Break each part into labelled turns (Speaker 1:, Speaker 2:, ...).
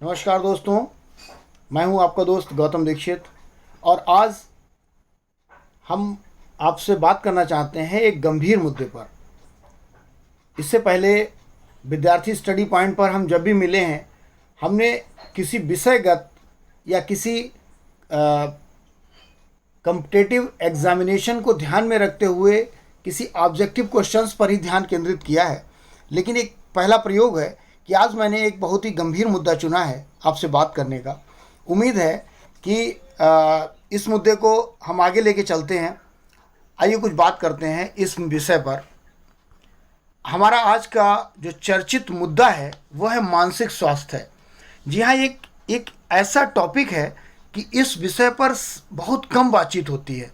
Speaker 1: नमस्कार दोस्तों, मैं हूं आपका दोस्त गौतम दीक्षित। और आज हम आपसे बात करना चाहते हैं एक गंभीर मुद्दे पर। इससे पहले विद्यार्थी स्टडी पॉइंट पर हम जब भी मिले हैं, हमने किसी विषयगत या किसी कॉम्पिटिटिव एग्जामिनेशन को ध्यान में रखते हुए किसी ऑब्जेक्टिव क्वेश्चंस पर ही ध्यान केंद्रित किया है। लेकिन एक पहला प्रयोग है कि आज मैंने एक बहुत ही गंभीर मुद्दा चुना है आपसे बात करने का। उम्मीद है कि इस मुद्दे को हम आगे लेके चलते हैं। आइए कुछ बात करते हैं इस विषय पर। हमारा आज का जो चर्चित मुद्दा है वह है मानसिक स्वास्थ्य है। जी हाँ, एक ऐसा टॉपिक है कि इस विषय पर बहुत कम बातचीत होती है।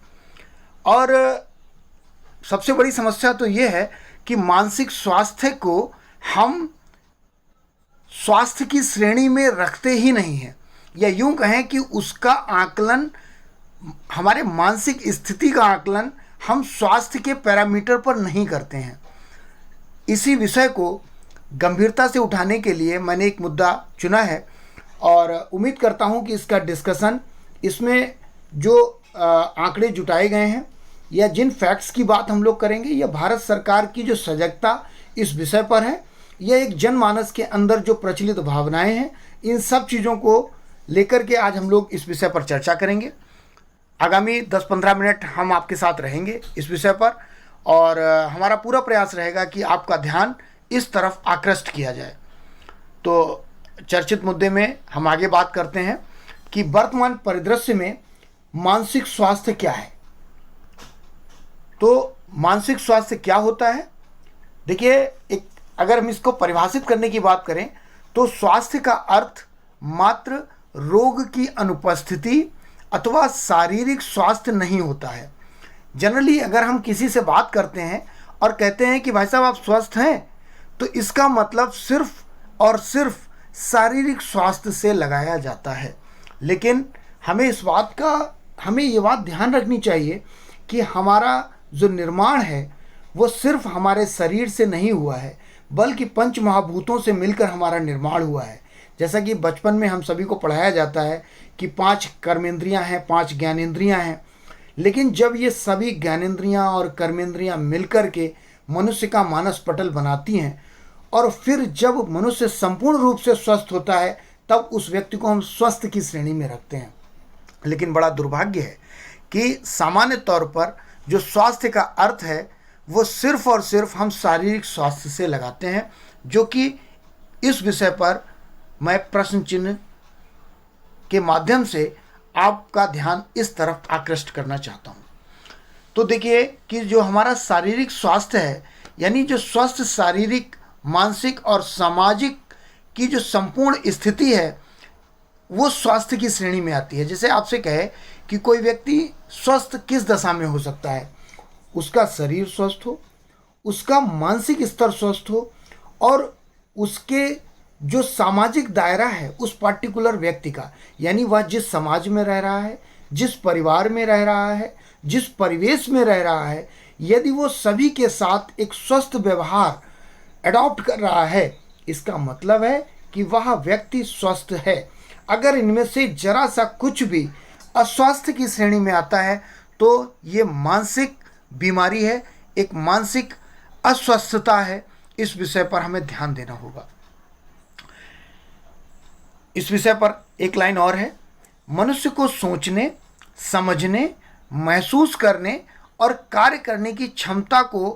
Speaker 1: और सबसे बड़ी समस्या तो ये है कि मानसिक स्वास्थ्य को हम स्वास्थ्य की श्रेणी में रखते ही नहीं हैं, या यूं कहें कि उसका आकलन, हमारे मानसिक स्थिति का आकलन हम स्वास्थ्य के पैरामीटर पर नहीं करते हैं। इसी विषय को गंभीरता से उठाने के लिए मैंने एक मुद्दा चुना है और उम्मीद करता हूं कि इसका डिस्कशन, इसमें जो आंकड़े जुटाए गए हैं या जिन फैक्ट्स की बात हम लोग करेंगे, यह भारत सरकार की जो सजगता इस विषय पर है, यह एक जनमानस के अंदर जो प्रचलित भावनाएं हैं, इन सब चीज़ों को लेकर के आज हम लोग इस विषय पर चर्चा करेंगे। आगामी 10-15 मिनट हम आपके साथ रहेंगे इस विषय पर, और हमारा पूरा प्रयास रहेगा कि आपका ध्यान इस तरफ आकृष्ट किया जाए। तो चर्चित मुद्दे में हम आगे बात करते हैं कि वर्तमान परिदृश्य में मानसिक स्वास्थ्य क्या है। तो मानसिक स्वास्थ्य क्या होता है? देखिए, एक अगर हम इसको परिभाषित करने की बात करें तो स्वास्थ्य का अर्थ मात्र रोग की अनुपस्थिति अथवा शारीरिक स्वास्थ्य नहीं होता है। जनरली अगर हम किसी से बात करते हैं और कहते हैं कि भाई साहब आप स्वस्थ हैं, तो इसका मतलब सिर्फ और सिर्फ शारीरिक स्वास्थ्य से लगाया जाता है। लेकिन हमें ये बात ध्यान रखनी चाहिए कि हमारा जो निर्माण है वो सिर्फ हमारे शरीर से नहीं हुआ है, बल्कि पंच महाभूतों से मिलकर हमारा निर्माण हुआ है। जैसा कि बचपन में हम सभी को पढ़ाया जाता है कि 5 कर्मेंद्रियां हैं, 5 ज्ञानेंद्रियां हैं। लेकिन जब ये सभी ज्ञानेंद्रियां और कर्मेंद्रियां मिलकर के मनुष्य का मानस पटल बनाती हैं, और फिर जब मनुष्य संपूर्ण रूप से स्वस्थ होता है, तब उस व्यक्ति को हम स्वस्थ की श्रेणी में रखते हैं। लेकिन बड़ा दुर्भाग्य है कि सामान्य तौर पर जो स्वास्थ्य का अर्थ है वो सिर्फ और सिर्फ हम शारीरिक स्वास्थ्य से लगाते हैं, जो कि इस विषय पर मैं प्रश्न चिन्ह के माध्यम से आपका ध्यान इस तरफ आकृष्ट करना चाहता हूं। तो देखिए कि जो हमारा शारीरिक स्वास्थ्य है, यानी जो स्वस्थ शारीरिक, मानसिक और सामाजिक की जो संपूर्ण स्थिति है, वो स्वास्थ्य की श्रेणी में आती है। जैसे आपसे कहे कि कोई व्यक्ति स्वस्थ किस दशा में हो सकता है? उसका शरीर स्वस्थ हो, उसका मानसिक स्तर स्वस्थ हो, और उसके जो सामाजिक दायरा है उस पार्टिकुलर व्यक्ति का, यानी वह जिस समाज में रह रहा है, जिस परिवार में रह रहा है, जिस परिवेश में रह रहा है, यदि वो सभी के साथ एक स्वस्थ व्यवहार अडॉप्ट कर रहा है, इसका मतलब है कि वह व्यक्ति स्वस्थ है। अगर इनमें से जरा सा कुछ भी अस्वास्थ्य की श्रेणी में आता है तो ये मानसिक बीमारी है, एक मानसिक अस्वस्थता है। इस विषय पर हमें ध्यान देना होगा। इस विषय पर एक लाइन और है, मनुष्य को सोचने, समझने, महसूस करने और कार्य करने की क्षमता को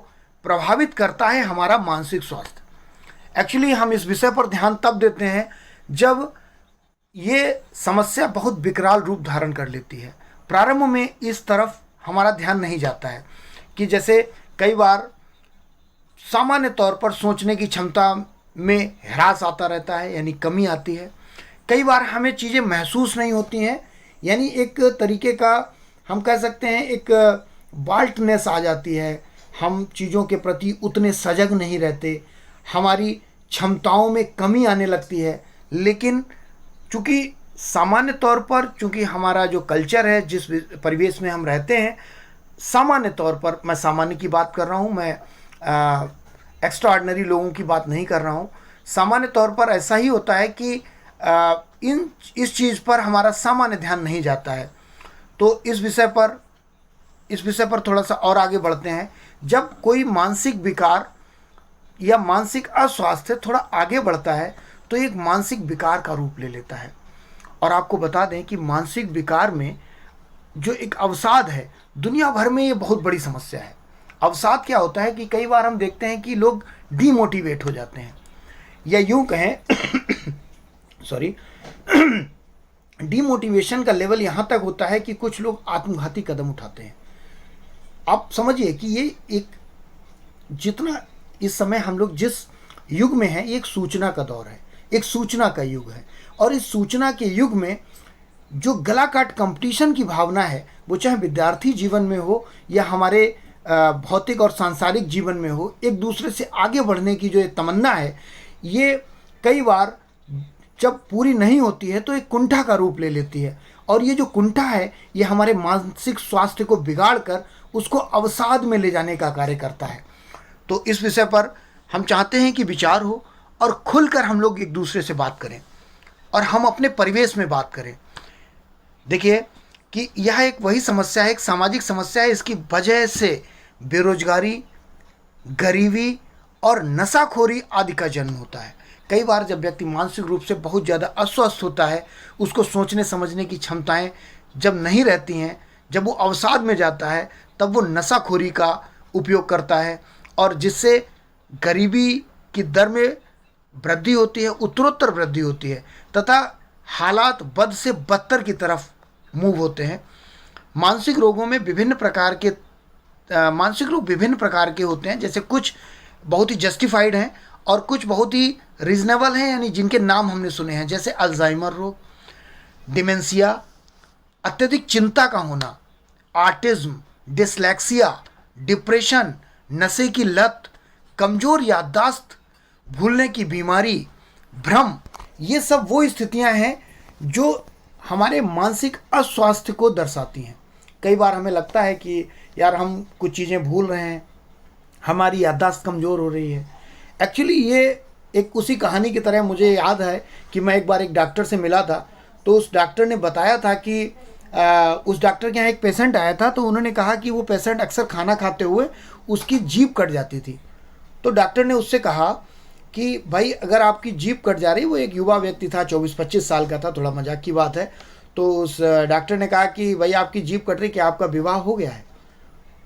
Speaker 1: प्रभावित करता है हमारा मानसिक स्वास्थ्य। एक्चुअली हम इस विषय पर ध्यान तब देते हैं जब ये समस्या बहुत विकराल रूप धारण कर लेती है। प्रारंभ में इस तरफ हमारा ध्यान नहीं जाता है कि जैसे कई बार सामान्य तौर पर सोचने की क्षमता में ह्रास आता रहता है, यानी कमी आती है। कई बार हमें चीज़ें महसूस नहीं होती हैं, यानी एक तरीके का हम कह सकते हैं एक बाल्टनेस आ जाती है। हम चीज़ों के प्रति उतने सजग नहीं रहते, हमारी क्षमताओं में कमी आने लगती है। लेकिन चूँकि सामान्य तौर पर, चूँकि हमारा जो कल्चर है, जिस परिवेश में हम रहते हैं, सामान्य तौर पर, मैं सामान्य की बात कर रहा हूँ, मैं एक्स्ट्रा ऑर्डिनरी लोगों की बात नहीं कर रहा हूँ, सामान्य तौर पर ऐसा ही होता है कि इस चीज़ पर हमारा सामान्य ध्यान नहीं जाता है। तो इस विषय पर थोड़ा सा और आगे बढ़ते हैं। जब कोई मानसिक विकार या मानसिक अस्वास्थ्य थोड़ा आगे बढ़ता है तो एक मानसिक विकार का रूप ले लेता है। और आपको बता दें कि मानसिक विकार में जो एक अवसाद है, दुनिया भर में ये बहुत बड़ी समस्या है। अवसाद क्या होता है कि कई बार हम देखते हैं कि लोग डीमोटिवेट हो जाते हैं, या यूं कहें सॉरी डीमोटिवेशन का लेवल यहाँ तक होता है कि कुछ लोग आत्मघाती कदम उठाते हैं। आप समझिए कि ये एक, जितना इस समय हम लोग जिस युग में हैं, ये एक सूचना का दौर है, एक सूचना का युग है। और इस सूचना के युग में जो गला काट कंपटीशन की भावना है, वो चाहे विद्यार्थी जीवन में हो या हमारे भौतिक और सांसारिक जीवन में हो, एक दूसरे से आगे बढ़ने की जो तमन्ना है, ये कई बार जब पूरी नहीं होती है तो एक कुंठा का रूप ले लेती है। और ये जो कुंठा है, ये हमारे मानसिक स्वास्थ्य को बिगाड़ कर उसको अवसाद में ले जाने का कार्य करता है। तो इस विषय पर हम चाहते हैं कि विचार हो और खुलकर हम लोग एक दूसरे से बात करें और हम अपने परिवेश में बात करें। देखिए कि यह एक वही समस्या है, एक सामाजिक समस्या है। इसकी वजह से बेरोजगारी, गरीबी और नशाखोरी आदि का जन्म होता है। कई बार जब व्यक्ति मानसिक रूप से बहुत ज़्यादा अस्वस्थ होता है, उसको सोचने समझने की क्षमताएं जब नहीं रहती हैं, जब वो अवसाद में जाता है, तब वो नशाखोरी का उपयोग करता है और जिससे गरीबी की दर में वृद्धि होती है, उत्तरोत्तर वृद्धि होती है तथा हालात बद से बदतर की तरफ मूव होते हैं। मानसिक रोगों में मानसिक रोग विभिन्न प्रकार के होते हैं। जैसे कुछ बहुत ही जस्टिफाइड हैं और कुछ बहुत ही रीजनेबल हैं, यानी जिनके नाम हमने सुने हैं, जैसे अल्जाइमर रोग, डिमेंशिया, अत्यधिक चिंता का होना, ऑटिज्म, डिसलेक्सिया, डिप्रेशन, नशे की लत, कमज़ोर याददाश्त, भूलने की बीमारी, भ्रम, ये सब वो स्थितियां हैं जो हमारे मानसिक अस्वास्थ्य को दर्शाती हैं। कई बार हमें लगता है कि यार हम कुछ चीज़ें भूल रहे हैं, हमारी याददाश्त कमज़ोर हो रही है। एक्चुअली ये एक उसी कहानी की तरह मुझे याद है कि मैं एक बार एक डॉक्टर से मिला था, तो उस डॉक्टर ने बताया था कि उस डॉक्टर के यहाँ एक पेशेंट आया था, तो उन्होंने कहा कि वो पेशेंट अक्सर खाना खाते हुए उसकी जीभ कट जाती थी। तो डॉक्टर ने उससे कहा कि भाई अगर आपकी जीभ कट जा रही, वो एक युवा व्यक्ति था, 24-25 साल का था, थोड़ा मजाक की बात है। तो उस डॉक्टर ने कहा कि भाई आपकी जीभ कट रही, क्या आपका विवाह हो गया है?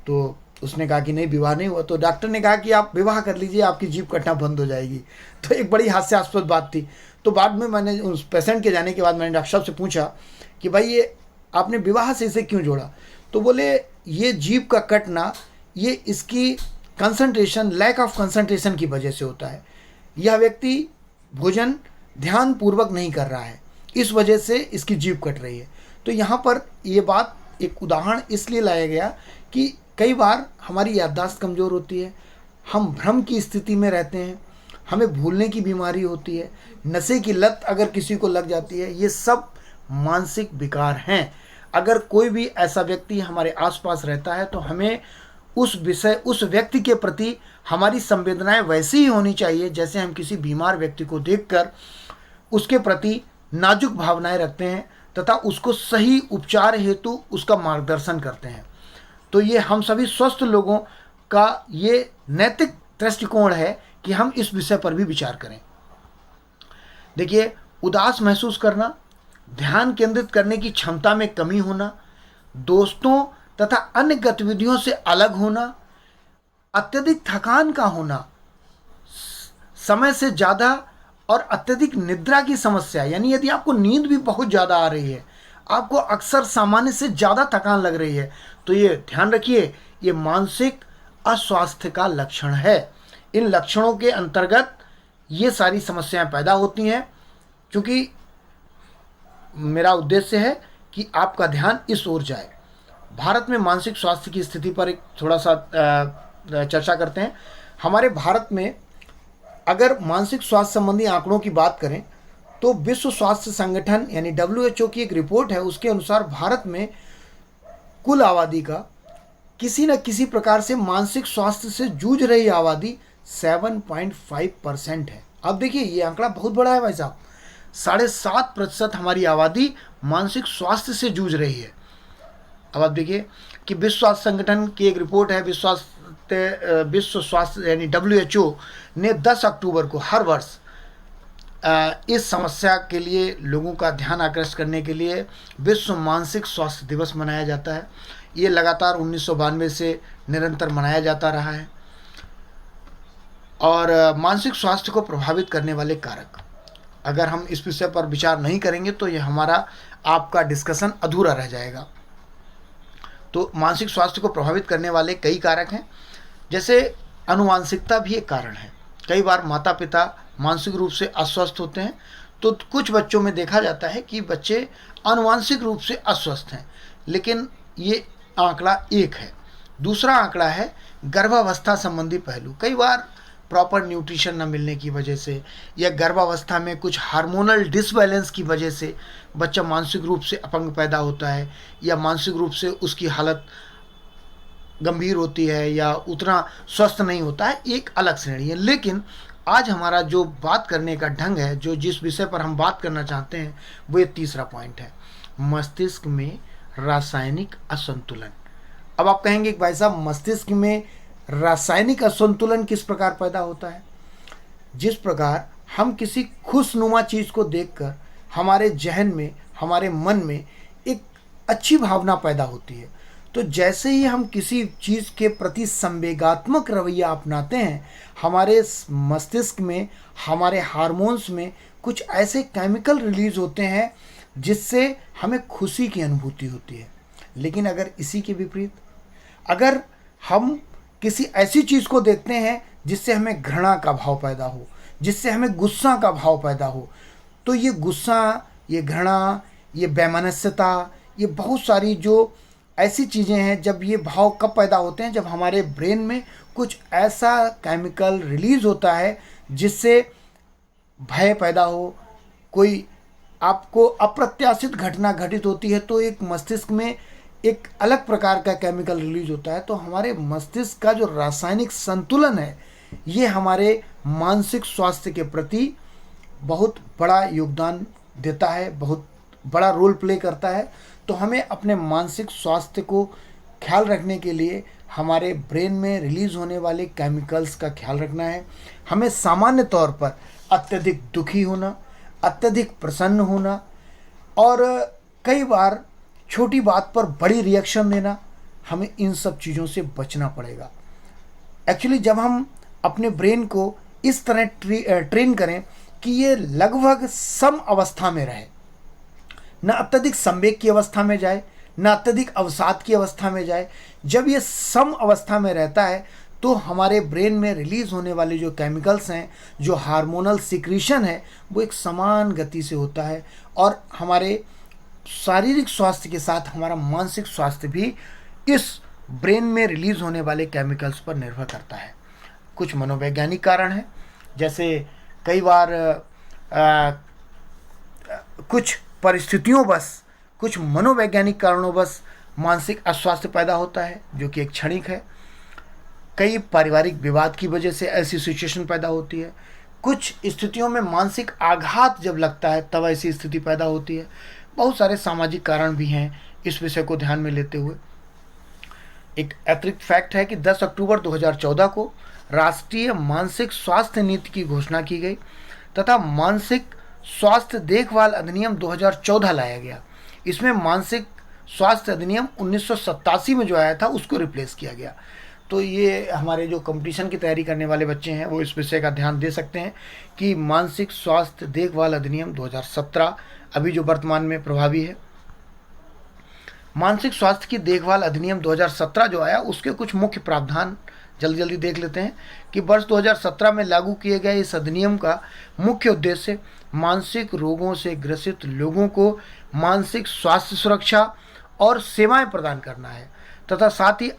Speaker 1: तो उसने कहा कि नहीं, विवाह नहीं हुआ। तो डॉक्टर ने कहा कि आप विवाह कर लीजिए, आपकी जीभ कटना बंद हो जाएगी। तो एक बड़ी हास्यास्पद बात थी। तो बाद में मैंने उस पेशेंट के जाने के बाद मैंने डॉक्टर साहब से पूछा कि भाई ये आपने विवाह से इसे क्यों जोड़ा? तो बोले ये जीभ का कटना, ये इसकी कंसंट्रेशन, लैक ऑफ कंसंट्रेशन की वजह से होता है। यह व्यक्ति भोजन ध्यान पूर्वक नहीं कर रहा है, इस वजह से इसकी जीभ कट रही है। तो यहाँ पर ये बात, एक उदाहरण इसलिए लाया गया कि कई बार हमारी याददाश्त कमज़ोर होती है, हम भ्रम की स्थिति में रहते हैं, हमें भूलने की बीमारी होती है, नशे की लत अगर किसी को लग जाती है, ये सब मानसिक विकार हैं। अगर कोई भी ऐसा व्यक्ति हमारे आसपास रहता है तो हमें उस व्यक्ति के प्रति हमारी संवेदनाएं वैसी ही होनी चाहिए जैसे हम किसी बीमार व्यक्ति को देखकर उसके प्रति नाजुक भावनाएं रखते हैं तथा उसको सही उपचार हेतु उसका मार्गदर्शन करते हैं। तो ये हम सभी स्वस्थ लोगों का ये नैतिक दृष्टिकोण है कि हम इस विषय पर भी विचार करें। देखिए, उदास महसूस करना, ध्यान केंद्रित करने की क्षमता में कमी होना, दोस्तों तथा अन्य गतिविधियों से अलग होना, अत्यधिक थकान का होना, समय से ज़्यादा और अत्यधिक निद्रा की समस्या, यानी यदि आपको नींद भी बहुत ज़्यादा आ रही है, आपको अक्सर सामान्य से ज़्यादा थकान लग रही है, तो ये ध्यान रखिए, ये मानसिक अस्वास्थ्य का लक्षण है। इन लक्षणों के अंतर्गत ये सारी समस्याएं पैदा होती हैं। क्योंकि मेरा उद्देश्य है कि आपका ध्यान इस ओर जाए। भारत में मानसिक स्वास्थ्य की स्थिति पर एक थोड़ा सा चर्चा करते हैं। हमारे भारत में अगर मानसिक स्वास्थ्य संबंधी आंकड़ों की बात करें तो विश्व स्वास्थ्य संगठन यानी WHO की एक रिपोर्ट है, उसके अनुसार भारत में कुल आबादी का किसी न किसी प्रकार से मानसिक स्वास्थ्य से जूझ रही आबादी 7.5% है। अब देखिए, ये आंकड़ा बहुत बड़ा है भाई साहब। 7.5% हमारी आबादी मानसिक स्वास्थ्य से जूझ रही है। अब आप देखिए कि विश्व स्वास्थ्य संगठन की एक रिपोर्ट है, विश्व स्वास्थ्य यानी WHO ने 10 अक्टूबर को हर वर्ष इस समस्या के लिए लोगों का ध्यान आकर्षित करने के लिए विश्व मानसिक स्वास्थ्य दिवस मनाया जाता है। ये लगातार 1992 से निरंतर मनाया जाता रहा है। और मानसिक स्वास्थ्य को प्रभावित करने वाले कारक, अगर हम इस विषय पर विचार नहीं करेंगे तो ये हमारा आपका डिस्कशन अधूरा रह जाएगा। तो मानसिक स्वास्थ्य को प्रभावित करने वाले कई कारक हैं, जैसे अनुवांशिकता भी एक कारण है। कई बार माता पिता मानसिक रूप से अस्वस्थ होते हैं, तो कुछ बच्चों में देखा जाता है कि बच्चे अनुवांशिक रूप से अस्वस्थ हैं, लेकिन ये आंकड़ा एक है। दूसरा आंकड़ा है गर्भावस्था संबंधी पहलू। कई बार प्रॉपर न्यूट्रिशन न मिलने की वजह से या गर्भावस्था में कुछ हार्मोनल डिसबैलेंस की वजह से बच्चा मानसिक रूप से अपंग पैदा होता है, या मानसिक रूप से उसकी हालत गंभीर होती है या उतना स्वस्थ नहीं होता है, एक अलग श्रेणी है। लेकिन आज हमारा जो बात करने का ढंग है, जो जिस विषय पर हम बात करना चाहते हैं, वो ये तीसरा पॉइंट है, मस्तिष्क में रासायनिक असंतुलन। अब आप कहेंगे कि भाई साहब, मस्तिष्क में रासायनिक असंतुलन किस प्रकार पैदा होता है? जिस प्रकार हम किसी खुशनुमा चीज़ को देखकर हमारे जहन में, हमारे मन में एक अच्छी भावना पैदा होती है, तो जैसे ही हम किसी चीज़ के प्रति संवेगात्मक रवैया अपनाते हैं, हमारे मस्तिष्क में, हमारे हार्मोन्स में कुछ ऐसे केमिकल रिलीज होते हैं जिससे हमें खुशी की अनुभूति होती है। लेकिन अगर इसी के विपरीत, अगर हम किसी ऐसी चीज़ को देखते हैं जिससे हमें घृणा का भाव पैदा हो, जिससे हमें गुस्सा का भाव पैदा हो, तो ये गुस्सा, ये घृणा, ये वैमनस्यता, ये बहुत सारी जो ऐसी चीज़ें हैं, जब ये भाव कब पैदा होते हैं? जब हमारे ब्रेन में कुछ ऐसा केमिकल रिलीज होता है जिससे भय पैदा हो, कोई आपको अप्रत्याशित घटना घटित होती है तो एक मस्तिष्क में एक अलग प्रकार का केमिकल रिलीज होता है। तो हमारे मस्तिष्क का जो रासायनिक संतुलन है, ये हमारे मानसिक स्वास्थ्य के प्रति बहुत बड़ा योगदान देता है, बहुत बड़ा रोल प्ले करता है। तो हमें अपने मानसिक स्वास्थ्य को ख्याल रखने के लिए हमारे ब्रेन में रिलीज़ होने वाले केमिकल्स का ख्याल रखना है। हमें सामान्य तौर पर अत्यधिक दुखी होना, अत्यधिक प्रसन्न होना और कई बार छोटी बात पर बड़ी रिएक्शन देना, हमें इन सब चीज़ों से बचना पड़ेगा। एक्चुअली जब हम अपने ब्रेन को इस तरह ट्रेन करें कि ये लगभग सम अवस्था में रहे, न अत्यधिक संवेग की अवस्था में जाए, न अत्यधिक अवसाद की अवस्था में जाए, जब ये सम अवस्था में रहता है तो हमारे ब्रेन में रिलीज़ होने वाले जो केमिकल्स हैं, जो हार्मोनल सिक्रीशन है, वो एक समान गति से होता है और हमारे शारीरिक स्वास्थ्य के साथ हमारा मानसिक स्वास्थ्य भी इस ब्रेन में रिलीज़ होने वाले केमिकल्स पर निर्भर करता है। कुछ मनोवैज्ञानिक कारण हैं, जैसे कई बार कुछ परिस्थितियों बस, कुछ मनोवैज्ञानिक कारणों बस मानसिक अस्वास्थ्य पैदा होता है, जो कि एक क्षणिक है। कई पारिवारिक विवाद की वजह से ऐसी सिचुएशन पैदा होती है। कुछ स्थितियों में मानसिक आघात जब लगता है तब ऐसी स्थिति पैदा होती है। बहुत सारे सामाजिक कारण भी हैं इस विषय को ध्यान में लेते हुए। एक अतिरिक्त फैक्ट है कि 10 अक्टूबर 2014 को राष्ट्रीय मानसिक स्वास्थ्य नीति की घोषणा की गई तथा मानसिक स्वास्थ्य देखभाल अधिनियम 2014 लाया गया। इसमें मानसिक स्वास्थ्य अधिनियम 1987 में जो आया था उसको रिप्लेस किया गया। तो ये हमारे जो कंपटीशन की तैयारी करने वाले बच्चे हैं वो इस विषय का ध्यान दे सकते हैं कि मानसिक स्वास्थ्य देखभाल अधिनियम 2017 अभी जो वर्तमान में प्रभावी है। मानसिक स्वास्थ्य की देखभाल अधिनियम 2017 जो आया उसके कुछ मुख्य प्रावधान जल्दी देख लेते हैं कि वर्ष 2017 में लागू किए गए इस अधिनियम का मुख्य उद्देश्य मानसिक रोगों से ग्रसित लोगों को मानसिक स्वास्थ्य सुरक्षा और सेवाएं प्रदान करना है तथा साथ ही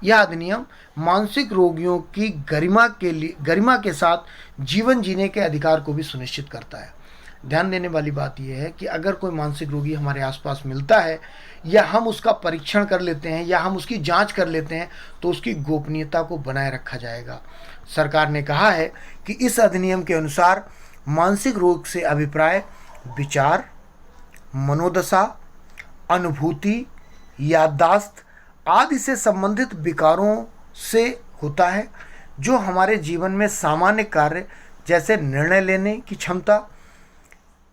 Speaker 1: यह अधिनियम मानसिक रोगियों की गरिमा के साथ जीवन जीने के अधिकार को भी सुनिश्चित करता है। ध्यान देने वाली बात यह है कि अगर कोई मानसिक रोगी हमारे आसपास मिलता है या हम उसका परीक्षण कर लेते हैं या हम उसकी जांच कर लेते हैं तो उसकी गोपनीयता को बनाए रखा जाएगा। सरकार ने कहा है कि इस अधिनियम के अनुसार मानसिक रोग से अभिप्राय विचार, मनोदशा, अनुभूति, याददाश्त आदि से संबंधित विकारों से होता है, जो हमारे जीवन में सामान्य कार्य जैसे निर्णय लेने की क्षमता,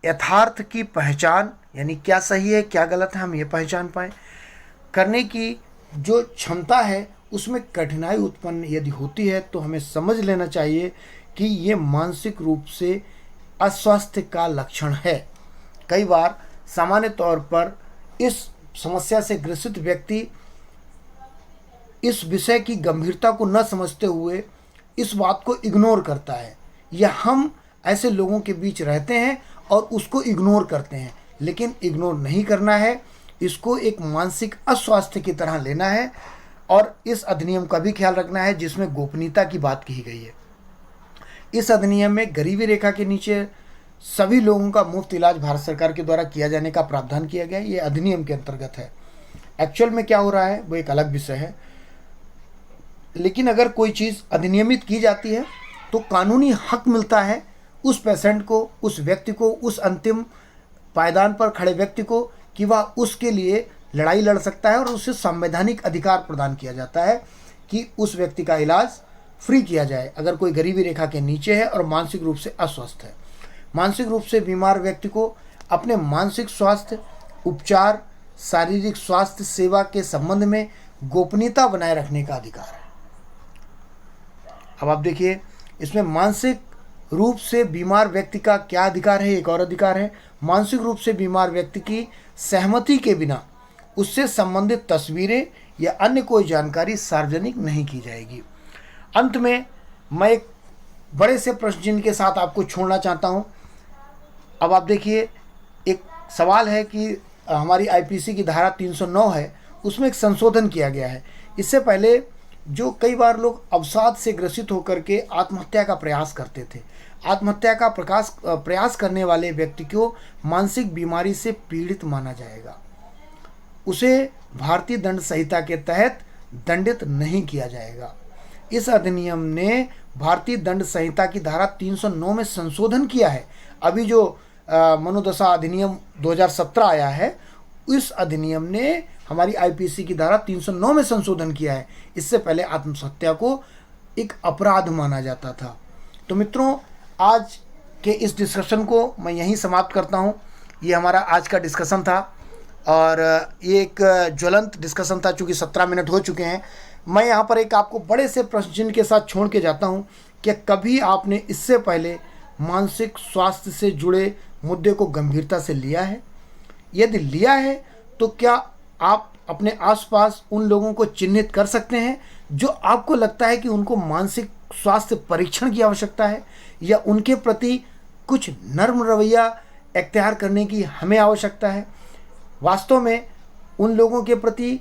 Speaker 1: यथार्थ की पहचान यानी क्या सही है क्या गलत है हम ये पहचान पाएँ, करने की जो क्षमता है उसमें कठिनाई उत्पन्न यदि होती है तो हमें समझ लेना चाहिए कि ये मानसिक रूप से अस्वास्थ्य का लक्षण है। कई बार सामान्य तौर पर इस समस्या से ग्रसित व्यक्ति इस विषय की गंभीरता को न समझते हुए इस बात को इग्नोर करता है, या हम ऐसे लोगों के बीच रहते हैं और उसको इग्नोर करते हैं। लेकिन इग्नोर नहीं करना है, इसको एक मानसिक अस्वास्थ्य की तरह लेना है और इस अधिनियम का भी ख्याल रखना है जिसमें गोपनीयता की बात की गई है। इस अधिनियम में गरीबी रेखा के नीचे सभी लोगों का मुफ्त इलाज भारत सरकार के द्वारा किया जाने का प्रावधान किया गया है। ये अधिनियम के अंतर्गत है। एक्चुअल में क्या हो रहा है वो एक अलग विषय है, लेकिन अगर कोई चीज़ अधिनियमित की जाती है तो कानूनी हक मिलता है उस पेशेंट को, उस व्यक्ति को, उस अंतिम पायदान पर खड़े व्यक्ति को, कि वह उसके लिए लड़ाई लड़ सकता है और उसे संवैधानिक अधिकार प्रदान किया जाता है कि उस व्यक्ति का इलाज फ्री किया जाए अगर कोई गरीबी रेखा के नीचे है और मानसिक रूप से अस्वस्थ है। मानसिक रूप से बीमार व्यक्ति को अपने मानसिक स्वास्थ्य, उपचार, शारीरिक स्वास्थ्य सेवा के संबंध में गोपनीयता बनाए रखने का अधिकार है। अब आप देखिए इसमें मानसिक रूप से बीमार व्यक्ति का क्या अधिकार है। एक और अधिकार है, मानसिक रूप से बीमार व्यक्ति की सहमति के बिना उससे संबंधित तस्वीरें या अन्य कोई जानकारी सार्वजनिक नहीं की जाएगी। अंत में मैं एक बड़े से प्रश्न चिन्ह के साथ आपको छोड़ना चाहता हूं। अब आप देखिए एक सवाल है कि हमारी आईपीसी की धारा 309 है, उसमें एक संशोधन किया गया है। इससे पहले जो कई बार लोग अवसाद से ग्रसित होकर के आत्महत्या का प्रयास करते थे, आत्महत्या का प्रयास करने वाले व्यक्ति को मानसिक बीमारी से पीड़ित माना जाएगा, उसे भारतीय दंड संहिता के तहत दंडित नहीं किया जाएगा। इस अधिनियम ने भारतीय दंड संहिता की धारा 309 में संशोधन किया है। अभी जो मनोदशा अधिनियम 2017 आया है, इस अधिनियम ने हमारी आईपीसी की धारा 309 में संशोधन किया है। इससे पहले आत्महत्या को एक अपराध माना जाता था। तो मित्रों, आज के इस डिस्कशन को मैं यहीं समाप्त करता हूं। ये हमारा आज का डिस्कशन था और ये एक ज्वलंत डिस्कशन था। चूँकि 17 मिनट हो चुके हैं, मैं यहाँ पर एक आपको बड़े से प्रश्न चिन्ह के साथ छोड़ के जाता हूँ कि कभी आपने इससे पहले मानसिक स्वास्थ्य से जुड़े मुद्दे को गंभीरता से लिया है? यदि लिया है तो क्या आप अपने आसपास उन लोगों को चिन्हित कर सकते हैं जो आपको लगता है कि उनको मानसिक स्वास्थ्य परीक्षण की आवश्यकता है, या उनके प्रति कुछ नर्म रवैया इख्तियार करने की हमें आवश्यकता है? वास्तव में उन लोगों के प्रति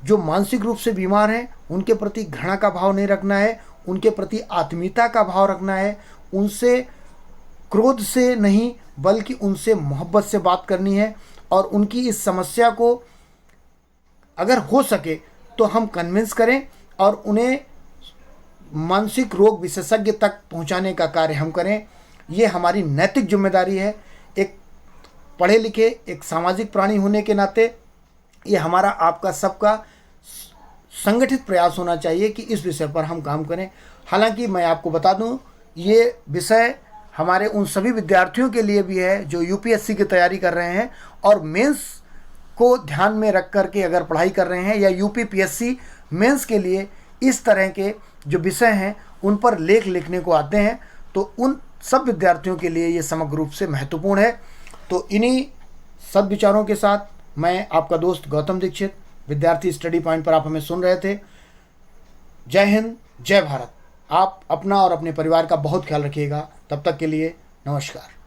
Speaker 1: जो मानसिक रूप से बीमार हैं, उनके प्रति घृणा का भाव नहीं रखना है, उनके प्रति आत्मीयता का भाव रखना है। उनसे क्रोध से नहीं बल्कि उनसे मोहब्बत से बात करनी है और उनकी इस समस्या को अगर हो सके तो हम कन्विंस करें और उन्हें मानसिक रोग विशेषज्ञ तक पहुंचाने का कार्य हम करें। ये हमारी नैतिक जिम्मेदारी है। एक पढ़े लिखे एक सामाजिक प्राणी होने के नाते ये हमारा आपका सबका संगठित प्रयास होना चाहिए कि इस विषय पर हम काम करें। हालांकि मैं आपको बता दूं, ये विषय हमारे उन सभी विद्यार्थियों के लिए भी है जो यूपीएससी की तैयारी कर रहे हैं और मेंस को ध्यान में रख कर के अगर पढ़ाई कर रहे हैं, या यूपीपीएससी मेंस के लिए इस तरह के जो विषय हैं उन पर लेख लिखने को आते हैं, तो उन सब विद्यार्थियों के लिए ये समग्र रूप से महत्वपूर्ण है। तो इन्हीं सब विचारों के साथ मैं आपका दोस्त गौतम दीक्षित, विद्यार्थी स्टडी पॉइंट पर आप हमें सुन रहे थे। जय हिंद, जय भारत। आप अपना और अपने परिवार का बहुत ख्याल रखिएगा। तब तक के लिए नमस्कार।